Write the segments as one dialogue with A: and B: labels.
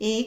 A: 1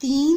A: 3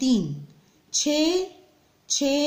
A: 3، 6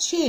A: 6۔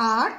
A: 8،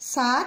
A: 7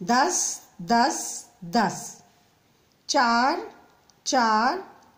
A: 10 4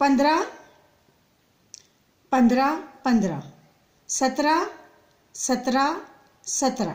A: 15 17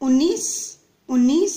A: 19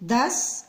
A: 10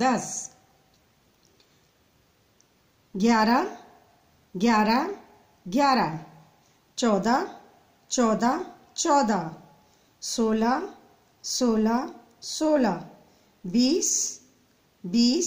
A: 10۔ 11 14 16 20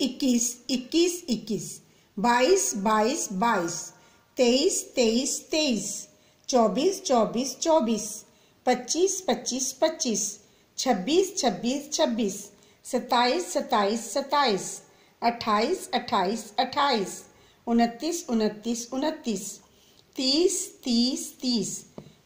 A: 22 23 24 25 26 27 28 29 30۔